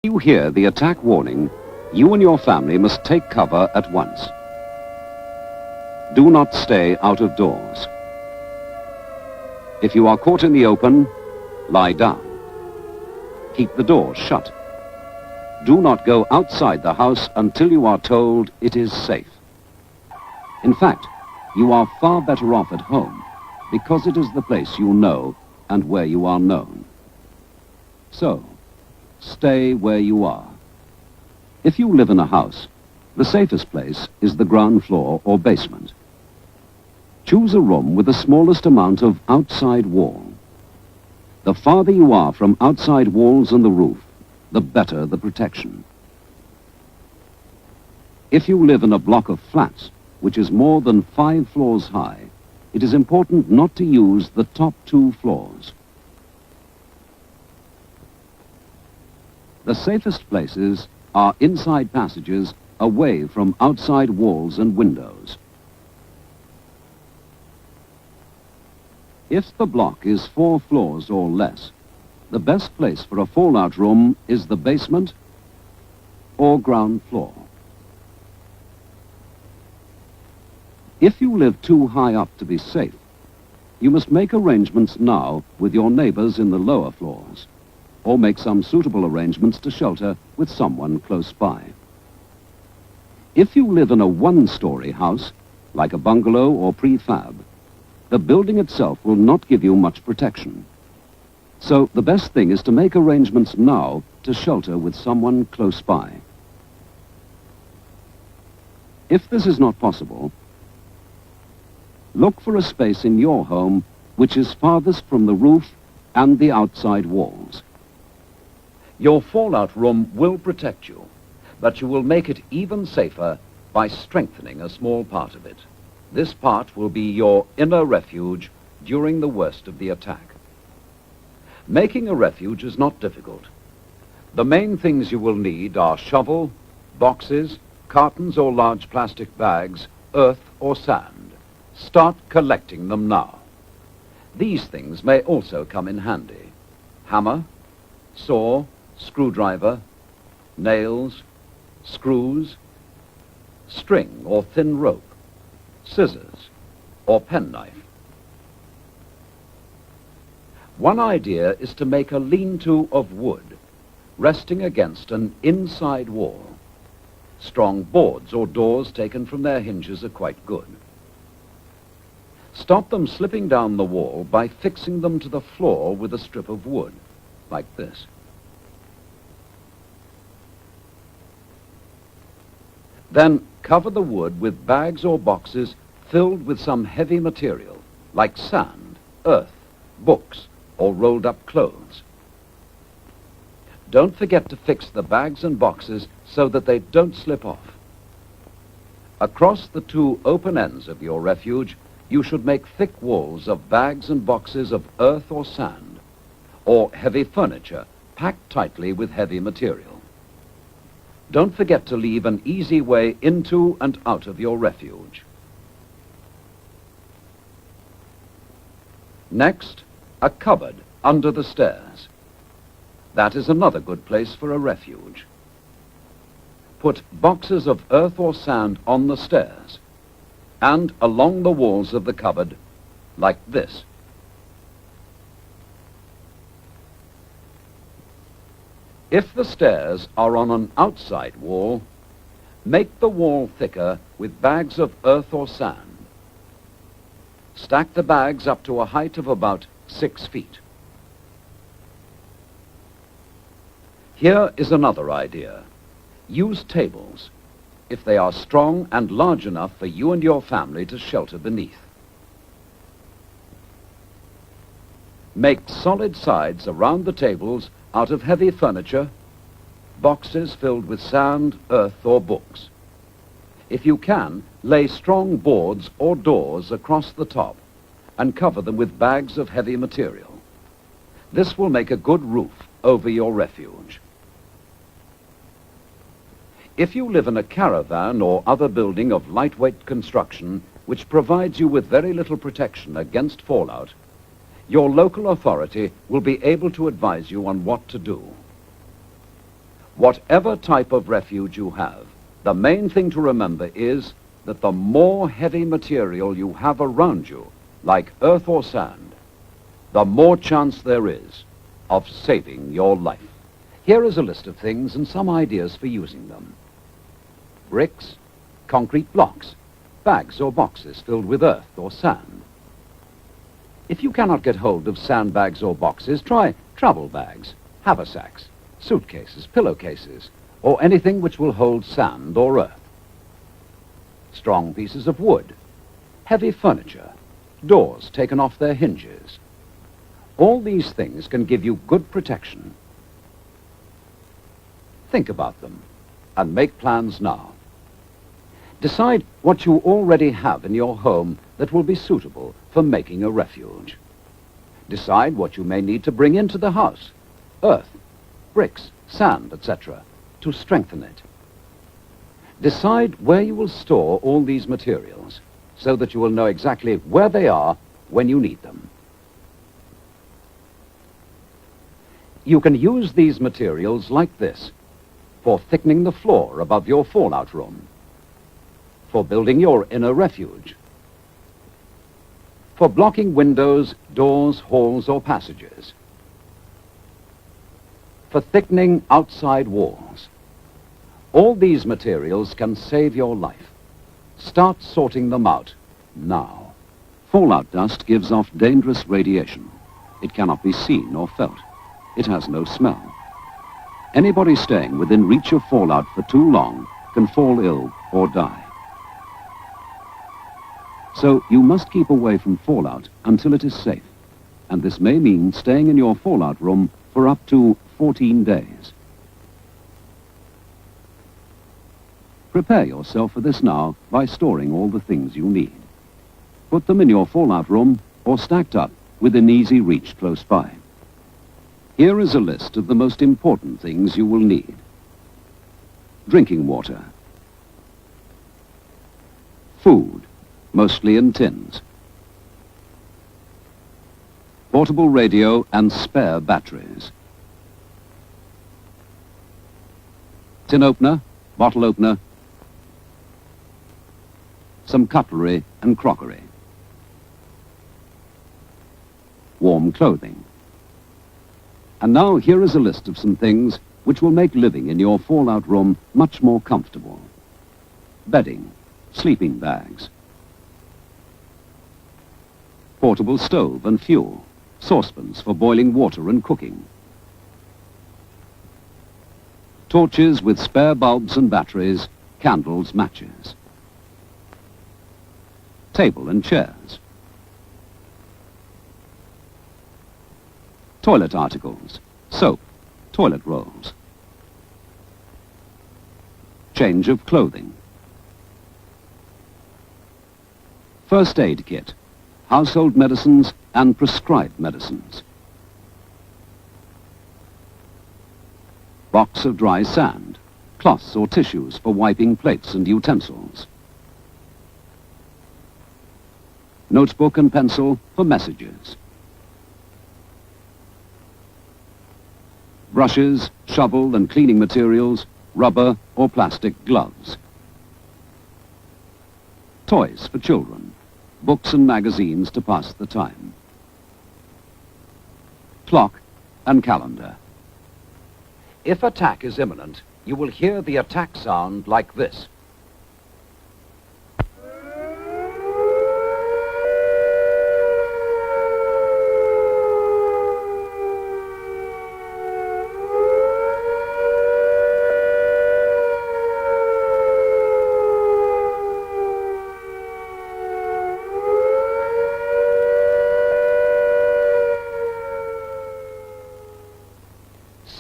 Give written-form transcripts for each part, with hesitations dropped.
You hear the attack warning, you and your family must take cover at once. Do not stay out of doors. If you are caught in the open, lie down. Keep the doors shut. Do not go outside the house until you are told it is safe. In fact, you are far better off at home because it is the place you know and where you are known. So, stay where you are. If you live in a house, the safest place is the ground floor or basement. Choose a room with the smallest amount of outside wall. The farther you are from outside walls and the roof, the better the protection. If you live in a block of flats, which is more than 5 floors high, it is important not to use the top 2 floors. The safest places are inside passages away from outside walls and windows. If the block is 4 floors or less, the best place for a fallout room is the basement or ground floor. If you live too high up to be safe, you must make arrangements now with your neighbors in the lower floors, or make some suitable arrangements to shelter with someone close by. If you live in a 1-story house, like a bungalow or prefab, the building itself will not give you much protection. So the best thing is to make arrangements now to shelter with someone close by. If this is not possible, look for a space in your home which is farthest from the roof and the outside walls. Your fallout room will protect you, but you will make it even safer by strengthening a small part of it. This part will be your inner refuge during the worst of the attack. Making a refuge is not difficult. The main things you will need are shovel, boxes, cartons or large plastic bags, earth or sand. Start collecting them now. These things may also come in handy. Hammer, saw, screwdriver, nails, screws, string or thin rope, scissors, or penknife. One idea is to make a lean-to of wood, resting against an inside wall. Strong boards or doors taken from their hinges are quite good. Stop them slipping down the wall by fixing them to the floor with a strip of wood, like this. Then cover the wood with bags or boxes filled with some heavy material, like sand, earth, books, or rolled up clothes. Don't forget to fix the bags and boxes so that they don't slip off. Across the 2 open ends of your refuge, you should make thick walls of bags and boxes of earth or sand, or heavy furniture packed tightly with heavy material. Don't forget to leave an easy way into and out of your refuge. Next, a cupboard under the stairs. That is another good place for a refuge. Put boxes of earth or sand on the stairs and along the walls of the cupboard, like this. If the stairs are on an outside wall, make the wall thicker with bags of earth or sand. Stack the bags up to a height of about 6 feet. Here is another idea. Use tables, if they are strong and large enough for you and your family to shelter beneath. Make solid sides around the tables out of heavy furniture, boxes filled with sand, earth, or books. If you can, lay strong boards or doors across the top and cover them with bags of heavy material. This will make a good roof over your refuge. If you live in a caravan or other building of lightweight construction which provides you with very little protection against fallout, your local authority will be able to advise you on what to do. Whatever type of refuge you have, the main thing to remember is that the more heavy material you have around you, like earth or sand, the more chance there is of saving your life. Here is a list of things and some ideas for using them. Bricks, concrete blocks, bags or boxes filled with earth or sand. If you cannot get hold of sandbags or boxes, try travel bags, haversacks, suitcases, pillowcases, or anything which will hold sand or earth. Strong pieces of wood, heavy furniture, doors taken off their hinges. All these things can give you good protection. Think about them and make plans now. Decide what you already have in your home that will be suitable for making a refuge. Decide what you may need to bring into the house, earth, bricks, sand, etc., to strengthen it. Decide where you will store all these materials so that you will know exactly where they are when you need them. You can use these materials like this for thickening the floor above your fallout room, for building your inner refuge, for blocking windows, doors, halls, or passages, for thickening outside walls. All these materials can save your life. Start sorting them out now. Fallout dust gives off dangerous radiation. It cannot be seen or felt. It has no smell. Anybody staying within reach of fallout for too long can fall ill or die. So you must keep away from fallout until it is safe, and this may mean staying in your fallout room for up to 14 days. Prepare yourself for this now by storing all the things you need. Put them in your fallout room or stacked up within easy reach close by. Here is a list of the most important things you will need. Drinking water. Food, mostly in tins. Portable radio and spare batteries. Tin opener, bottle opener, some cutlery and crockery. Warm clothing. And now here is a list of some things which will make living in your fallout room much more comfortable. Bedding, sleeping bags, portable stove and fuel, saucepans for boiling water and cooking, torches with spare bulbs and batteries, candles, matches, table and chairs, toilet articles, soap, toilet rolls, change of clothing, first aid kit, household medicines and prescribed medicines, box of dry sand, cloths or tissues for wiping plates and utensils, notebook and pencil for messages, brushes, shovel and cleaning materials, rubber or plastic gloves, toys for children, books and magazines to pass the time, clock and calendar. If attack is imminent, you will hear the attack sound like this.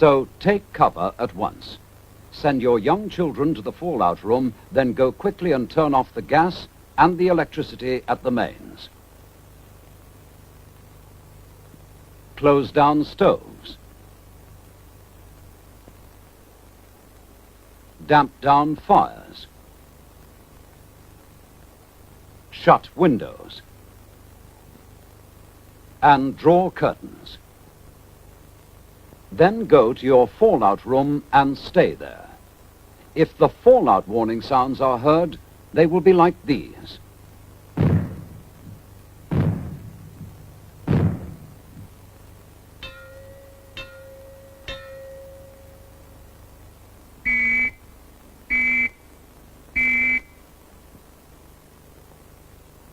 So take cover at once. Send your young children to the fallout room, then go quickly and turn off the gas and the electricity at the mains. Close down stoves. Damp down fires. Shut windows. And draw curtains. Then go to your fallout room and stay there. If the fallout warning sounds are heard, they will be like these.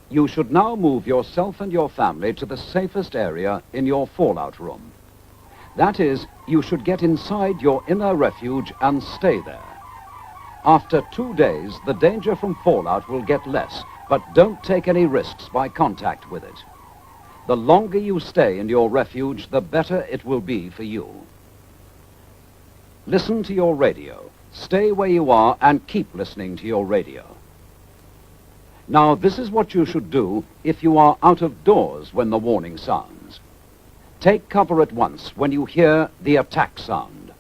You should now move yourself and your family to the safest area in your fallout room. That is, you should get inside your inner refuge and stay there. After 2 days, the danger from fallout will get less, but don't take any risks by contact with it. The longer you stay in your refuge, the better it will be for you. Listen to your radio. Stay where you are and keep listening to your radio. Now, this is what you should do if you are out of doors when the warning sounds. Take cover at once when you hear the attack sound.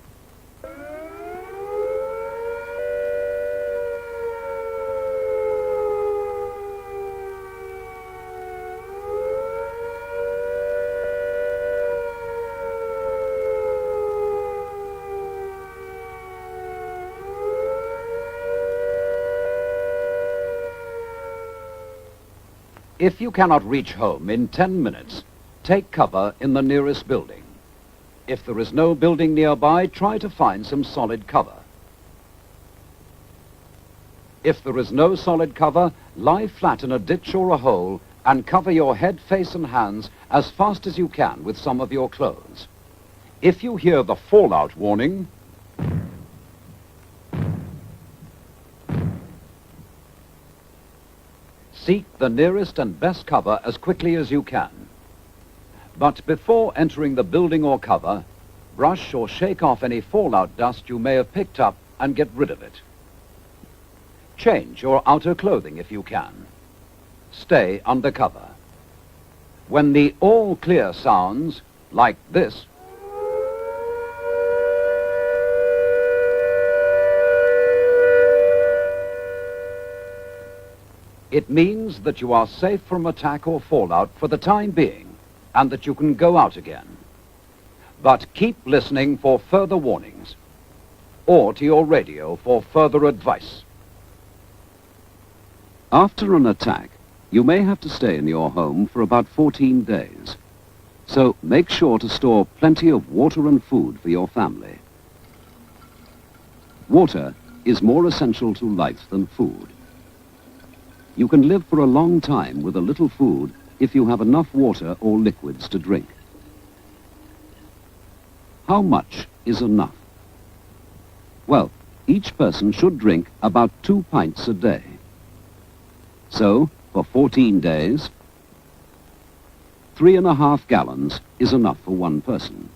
If you cannot reach home in 10 minutes, take cover in the nearest building. If there is no building nearby, try to find some solid cover. If there is no solid cover, lie flat in a ditch or a hole and cover your head, face and hands as fast as you can with some of your clothes. If you hear the fallout warning, seek the nearest and best cover as quickly as you can. But before entering the building or cover, brush or shake off any fallout dust you may have picked up and get rid of it. Change your outer clothing if you can. Stay under cover. When the all clear sounds, like this, it means that you are safe from attack or fallout for the time being, and that you can go out again. But keep listening for further warnings, or to your radio for further advice. After an attack, you may have to stay in your home for about 14 days. So make sure to store plenty of water and food for your family. Water is more essential to life than food. You can live for a long time with a little food if you have enough water or liquids to drink. How much is enough? Well, each person should drink about 2 pints a day. So, for 14 days, 3.5 gallons is enough for one person.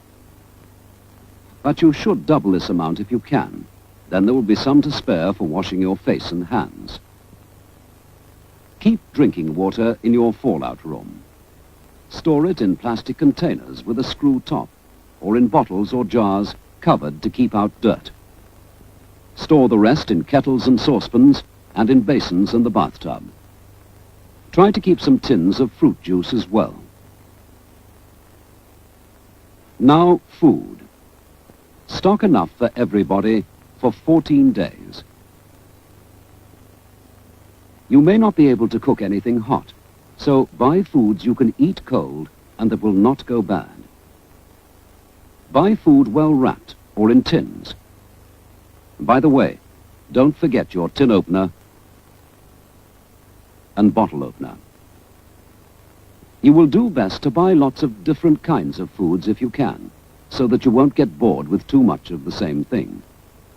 But you should double this amount if you can. Then there will be some to spare for washing your face and hands. Keep drinking water in your fallout room. Store it in plastic containers with a screw top, or in bottles or jars covered to keep out dirt. Store the rest in kettles and saucepans and in basins in the bathtub. Try to keep some tins of fruit juice as well. Now, food. Stock enough for everybody for 14 days. You may not be able to cook anything hot, so buy foods you can eat cold and that will not go bad. Buy food well wrapped or in tins. By the way, don't forget your tin opener and bottle opener. You will do best to buy lots of different kinds of foods if you can, so that you won't get bored with too much of the same thing.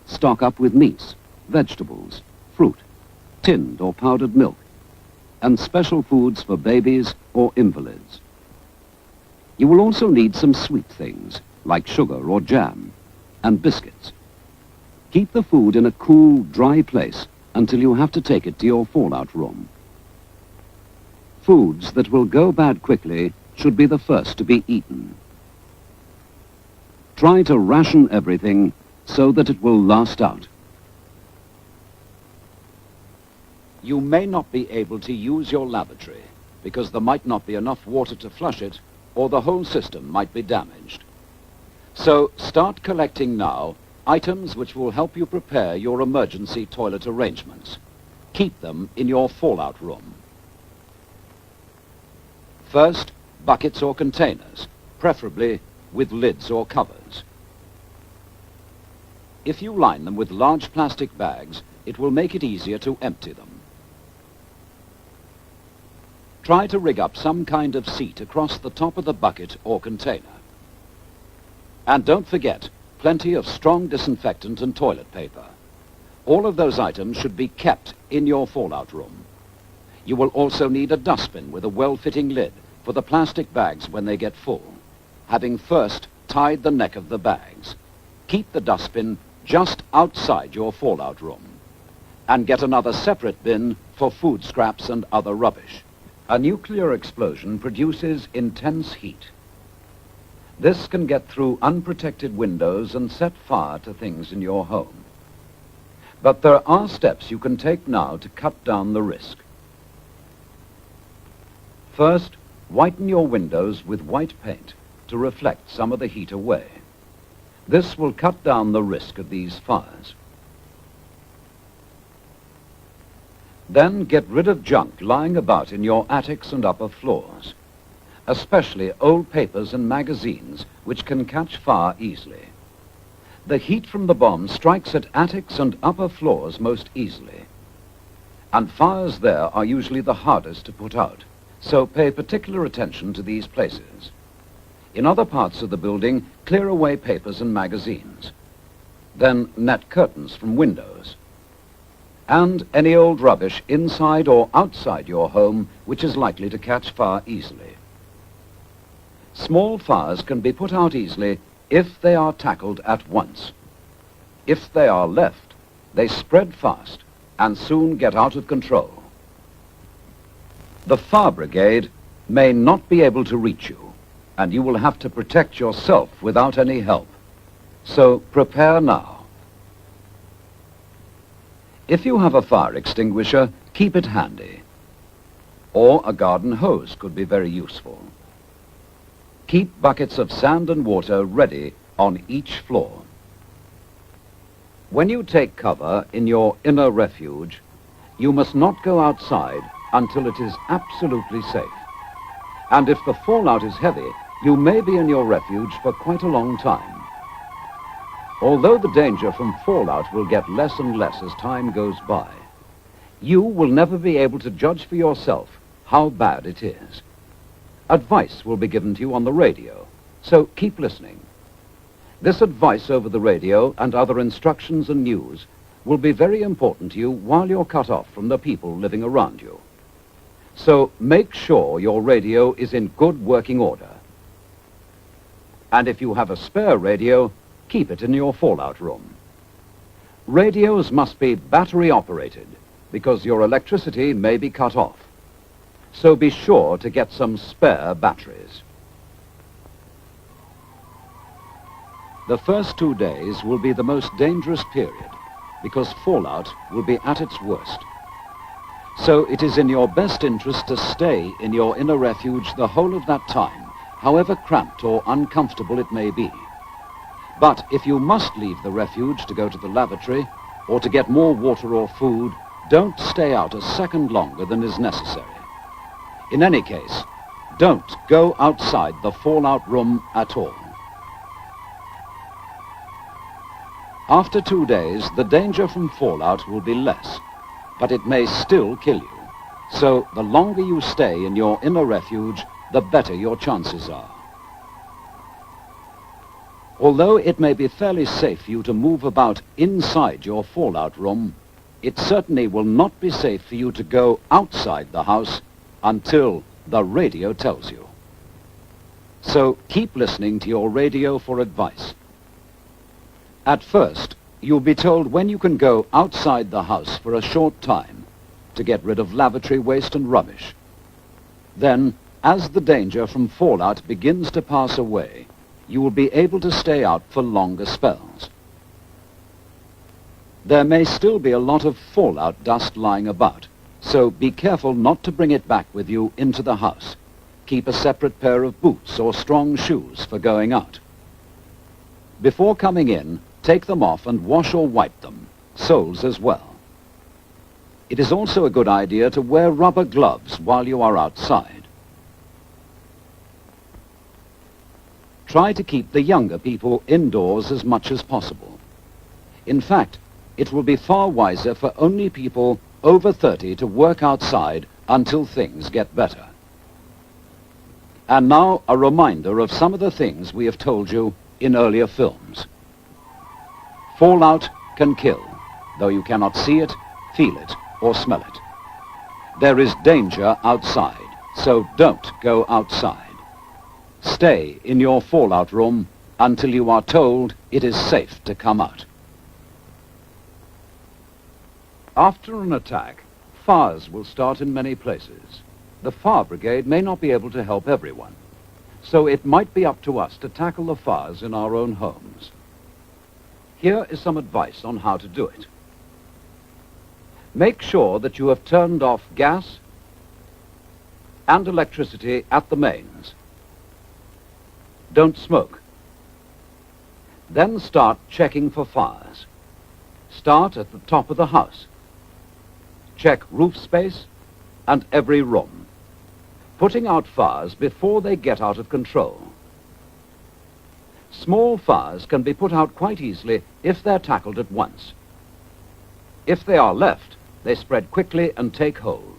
Stock up with meats, vegetables, fruit, tinned or powdered milk, and special foods for babies or invalids. You will also need some sweet things, like sugar or jam, and biscuits. Keep the food in a cool, dry place until you have to take it to your fallout room. Foods that will go bad quickly should be the first to be eaten. Try to ration everything so that it will last out. You may not be able to use your lavatory because there might not be enough water to flush it, or the whole system might be damaged. So start collecting now items which will help you prepare your emergency toilet arrangements. Keep them in your fallout room. First, buckets or containers, preferably with lids or covers. If you line them with large plastic bags, it will make it easier to empty them. Try to rig up some kind of seat across the top of the bucket or container. And don't forget, plenty of strong disinfectant and toilet paper. All of those items should be kept in your fallout room. You will also need a dustbin with a well-fitting lid for the plastic bags when they get full, having first tied the neck of the bags. Keep the dustbin just outside your fallout room, and get another separate bin for food scraps and other rubbish. A nuclear explosion produces intense heat. This can get through unprotected windows and set fire to things in your home. But there are steps you can take now to cut down the risk. First, whiten your windows with white paint to reflect some of the heat away. This will cut down the risk of these fires. Then get rid of junk lying about in your attics and upper floors, especially old papers and magazines which can catch fire easily. The heat from the bomb strikes at attics and upper floors most easily, and fires there are usually the hardest to put out, so pay particular attention to these places. In other parts of the building, clear away papers and magazines. Then net curtains from windows. And any old rubbish inside or outside your home which is likely to catch fire easily. Small fires can be put out easily if they are tackled at once. If they are left, they spread fast and soon get out of control. The fire brigade may not be able to reach you, and you will have to protect yourself without any help. So prepare now. If you have a fire extinguisher, keep it handy. Or a garden hose could be very useful. Keep buckets of sand and water ready on each floor. When you take cover in your inner refuge, you must not go outside until it is absolutely safe. And if the fallout is heavy, you may be in your refuge for quite a long time. Although the danger from fallout will get less and less as time goes by, you will never be able to judge for yourself how bad it is. Advice will be given to you on the radio, so keep listening. This advice over the radio and other instructions and news will be very important to you while you're cut off from the people living around you. So make sure your radio is in good working order. And if you have a spare radio, keep it in your fallout room. Radios must be battery operated because your electricity may be cut off. So be sure to get some spare batteries. The first 2 days will be the most dangerous period because fallout will be at its worst. So it is in your best interest to stay in your inner refuge the whole of that time, however cramped or uncomfortable it may be. But if you must leave the refuge to go to the lavatory or to get more water or food, don't stay out a second longer than is necessary. In any case, don't go outside the fallout room at all. After 2 days, the danger from fallout will be less, but it may still kill you. So the longer you stay in your inner refuge, the better your chances are. Although it may be fairly safe for you to move about inside your fallout room, it certainly will not be safe for you to go outside the house until the radio tells you. So keep listening to your radio for advice. At first, you'll be told when you can go outside the house for a short time to get rid of lavatory waste and rubbish. Then, as the danger from fallout begins to pass away, you will be able to stay out for longer spells. There may still be a lot of fallout dust lying about, so be careful not to bring it back with you into the house. Keep a separate pair of boots or strong shoes for going out. Before coming in, take them off and wash or wipe them, soles as well. It is also a good idea to wear rubber gloves while you are outside. Try to keep the younger people indoors as much as possible. In fact, it will be far wiser for only people over 30 to work outside until things get better. And now a reminder of some of the things we have told you in earlier films. Fallout can kill, though you cannot see it, feel it, or smell it. There is danger outside, so don't go outside. Stay in your fallout room until you are told it is safe to come out. After an attack, fires will start in many places. The fire brigade may not be able to help everyone, so it might be up to us to tackle the fires in our own homes. Here is some advice on how to do it. Make sure that you have turned off gas and electricity at the mains. Don't smoke. Then start checking for fires. Start at the top of the house. Check roof space and every room, putting out fires before they get out of control. Small fires can be put out quite easily if they're tackled at once. If they are left, they spread quickly and take hold.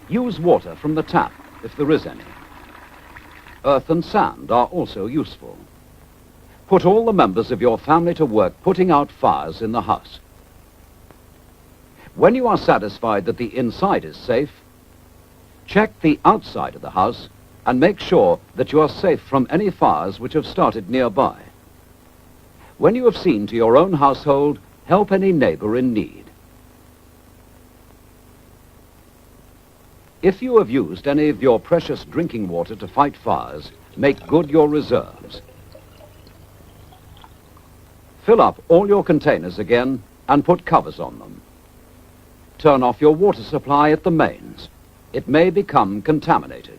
Use water from the tap if there is any. Earth and sand are also useful. Put all the members of your family to work putting out fires in the house. When you are satisfied that the inside is safe, check the outside of the house and make sure that you are safe from any fires which have started nearby. When you have seen to your own household, help any neighbor in need. If you have used any of your precious drinking water to fight fires, make good your reserves. Fill up all your containers again and put covers on them. Turn off your water supply at the mains. It may become contaminated.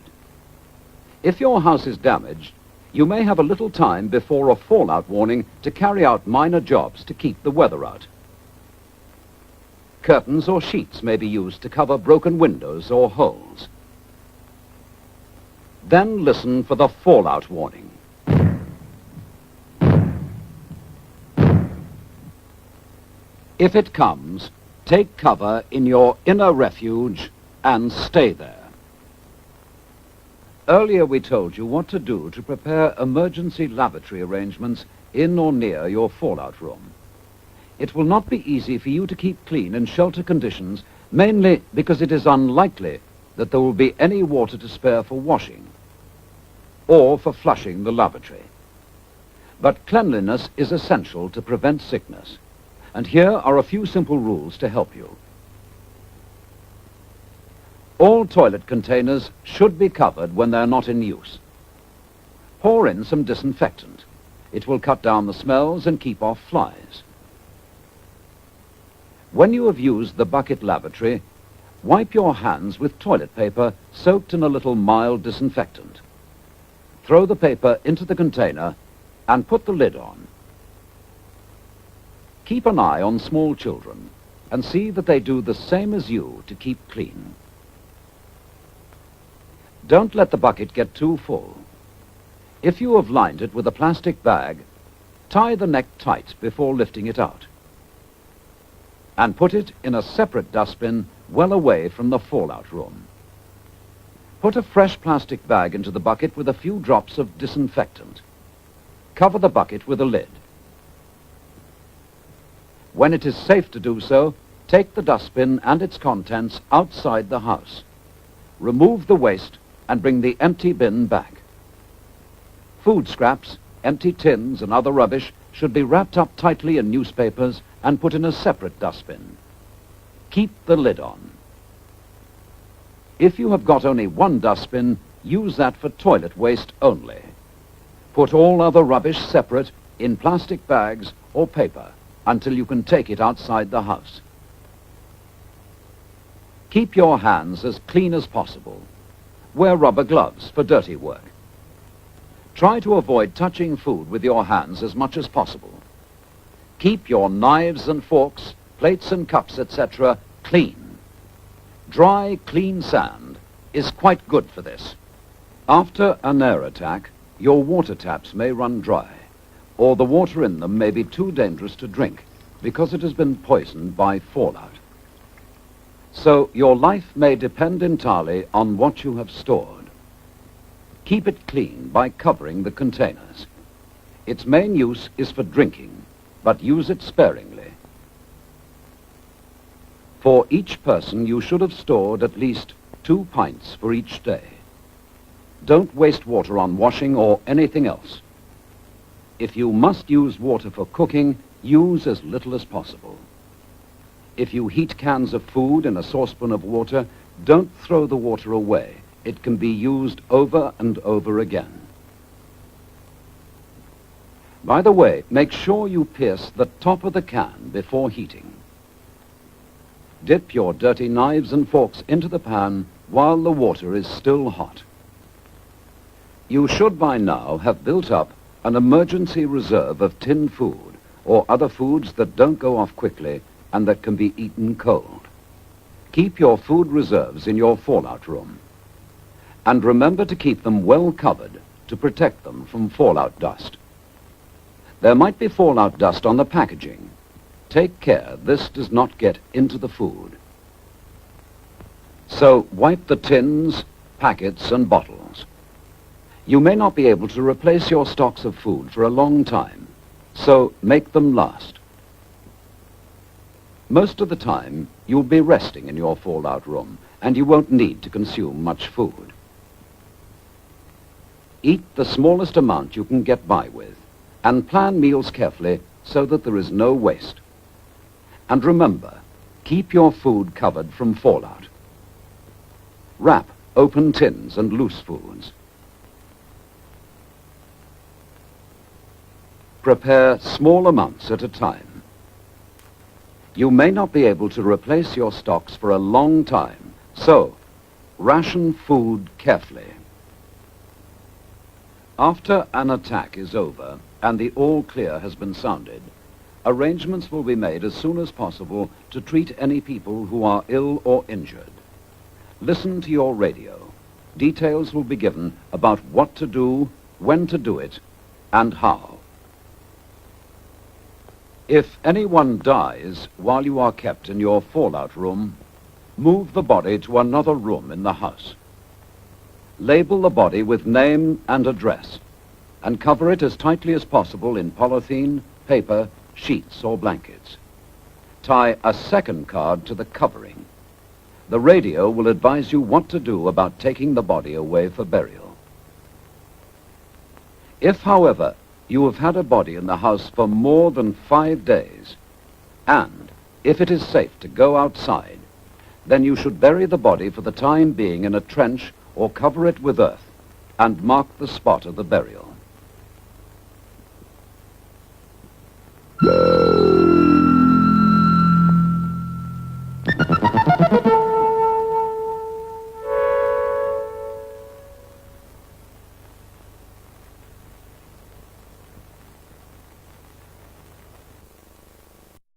If your house is damaged, you may have a little time before a fallout warning to carry out minor jobs to keep the weather out. Curtains or sheets may be used to cover broken windows or holes. Then listen for the fallout warning. If it comes, take cover in your inner refuge and stay there. Earlier we told you what to do to prepare emergency lavatory arrangements in or near your fallout room. It will not be easy for you to keep clean in shelter conditions, mainly because it is unlikely that there will be any water to spare for washing or for flushing the lavatory. But cleanliness is essential to prevent sickness, and here are a few simple rules to help you. All toilet containers should be covered when they're not in use. Pour in some disinfectant. It will cut down the smells and keep off flies. When you have used the bucket lavatory, wipe your hands with toilet paper soaked in a little mild disinfectant. Throw the paper into the container and put the lid on. Keep an eye on small children and see that they do the same as you to keep clean. Don't let the bucket get too full. If you have lined it with a plastic bag, tie the neck tight before lifting it out, and put it in a separate dustbin well away from the fallout room. Put a fresh plastic bag into the bucket with a few drops of disinfectant. Cover the bucket with a lid. When it is safe to do so, take the dustbin and its contents outside the house. Remove the waste and bring the empty bin back. Food scraps, empty tins and other rubbish should be wrapped up tightly in newspapers and put in a separate dustbin. Keep the lid on. If you have got only one dustbin, use that for toilet waste only. Put all other rubbish separate in plastic bags or paper until you can take it outside the house. Keep your hands as clean as possible. Wear rubber gloves for dirty work. Try to avoid touching food with your hands as much as possible. Keep your knives and forks, plates and cups, etc. clean. Dry, clean sand is quite good for this. After an air attack, your water taps may run dry, or the water in them may be too dangerous to drink because it has been poisoned by fallout. So your life may depend entirely on what you have stored. Keep it clean by covering the containers. Its main use is for drinking, but use it sparingly. For each person, you should have stored at least 2 pints for each day. Don't waste water on washing or anything else. If you must use water for cooking, use as little as possible. If you heat cans of food in a saucepan of water, don't throw the water away. It can be used over and over again. By the way, make sure you pierce the top of the can before heating. Dip your dirty knives and forks into the pan while the water is still hot. You should by now have built up an emergency reserve of tinned food or other foods that don't go off quickly and that can be eaten cold. Keep your food reserves in your fallout room. And remember to keep them well covered to protect them from fallout dust. There might be fallout dust on the packaging. Take care this does not get into the food. So wipe the tins, packets, and bottles. You may not be able to replace your stocks of food for a long time, so make them last. Most of the time, you'll be resting in your fallout room, and you won't need to consume much food. Eat the smallest amount you can get by with, and plan meals carefully so that there is no waste. And remember, keep your food covered from fallout. Wrap open tins and loose foods. Prepare small amounts at a time. You may not be able to replace your stocks for a long time, so ration food carefully. After an attack is over and the all clear has been sounded, arrangements will be made as soon as possible to treat any people who are ill or injured. Listen to your radio. Details will be given about what to do, when to do it, and how. If anyone dies while you are kept in your fallout room, move the body to another room in the house. Label the body with name and address, and cover it as tightly as possible in polythene, paper, sheets, or blankets. Tie a second card to the covering. The radio will advise you what to do about taking the body away for burial. If, however, you have had a body in the house for more than 5 days, and if it is safe to go outside, then you should bury the body for the time being in a trench or cover it with earth and mark the spot of the burial.